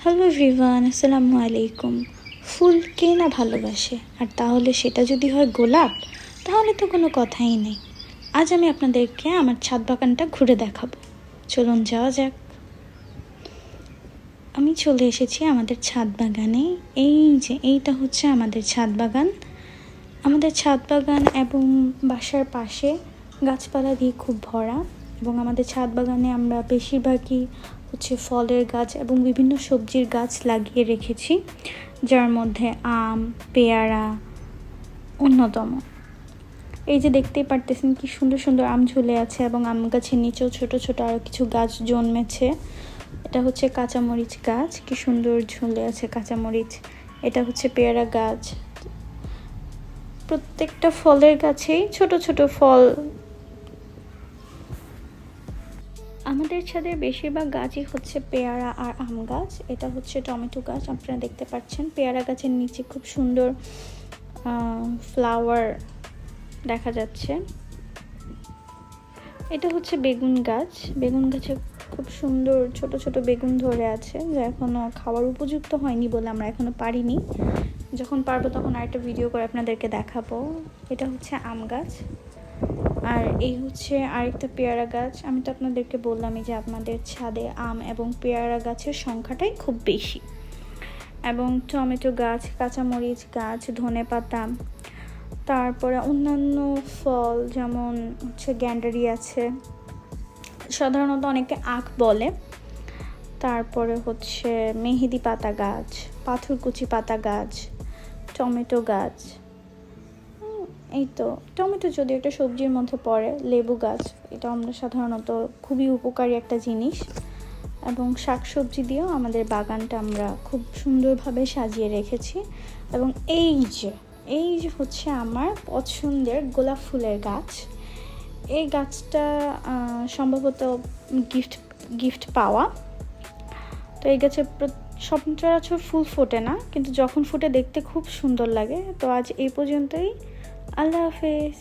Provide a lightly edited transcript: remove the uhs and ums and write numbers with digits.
Hello everyone, আসসালামু আলাইকুম। ফুল কে না ভালোবাসে, আর তাহলে সেটা যদি হয় গোলাপ, তাহলে তো কোনো কথাই নেই। আজ আমি আপনাদেরকে আমার ছাদ বাগানটা ঘুরে দেখাবো। চলুন যাওয়া যাক। আমি চলে এসেছি আমাদের ছাদ বাগানে। এইটা হচ্ছে আমাদের ছাদ বাগান। আমাদের ছাদ বাগান এবং বাসার পাশে গাছপালা দিয়ে খুব ভরা, এবং আমাদের ছাদ বাগানে আমরা বেশিরভাগই হচ্ছে ফলের গাছ এবং বিভিন্ন সবজির গাছ লাগিয়ে রেখেছি, যার মধ্যে আম, পেয়ারা অন্যতম। এই যে দেখতেই পারতেছেন কি সুন্দর সুন্দর আম ঝুলে আছে, এবং আম গাছের নিচেও ছোট ছোট আরও কিছু গাছ জন্মেছে। এটা হচ্ছে কাঁচামরিচ গাছ, কি সুন্দর ঝুলে আছে কাঁচামরিচ। এটা হচ্ছে পেয়ারা গাছ। প্রত্যেকটা ফলের গাছেই ছোট ছোট ফল। আমাদের ছাদের বেশিরভাগ গাছই হচ্ছে পেয়ারা আর আম গাছ। এটা হচ্ছে টমেটো গাছ, আপনারা দেখতে পাচ্ছেন। পেয়ারা গাছের নিচে খুব সুন্দর ফ্লাওয়ার দেখা যাচ্ছে। এটা হচ্ছে বেগুন গাছ। বেগুন গাছে খুব সুন্দর ছোট ছোট বেগুন ধরে আছে, যা এখনও খাওয়ার উপযুক্ত হয়নি বলে আমরা এখনও পারিনি। যখন পারবো তখন আরেকটা ভিডিও করে আপনাদেরকে দেখাবো। এটা হচ্ছে আম গাছ, আর এই হচ্ছে আরেকটা পেয়ারা গাছ। আমি তো আপনাদেরকে বললামই যে আপনাদের ছাদে আম এবং পেয়ারা গাছের সংখ্যাটাই খুব বেশি। এবং টমেটো গাছ, কাঁচামরিচ গাছ, ধনেপাতা, তারপরে অন্যান্য ফল যেমন হচ্ছে গ্যান্ডারি আছে, সাধারণত অনেকে আখ বলে। তারপরে হচ্ছে মেহেদি পাতা গাছ, পাথরকুচি পাতা গাছ, টমেটো গাছ। এই তো টমেটো যদি একটা সবজির মধ্যে পড়ে। লেবু গাছ, এটা আমরা সাধারণত খুবই উপকারী একটা জিনিস। এবং শাকসবজি দিয়েও আমাদের বাগানটা আমরা খুব সুন্দরভাবে সাজিয়ে রেখেছি। এবং এই যে হচ্ছে আমার পছন্দের গোলাপ ফুলের গাছ। এই গাছটা সম্ভবত গিফট পাওয়া। তো এই গাছে সচরাচর ফুল ফোটে না, কিন্তু যখন ফুটে দেখতে খুব সুন্দর লাগে। তো আজ এই পর্যন্তই। আল্লাহ হাফেজ।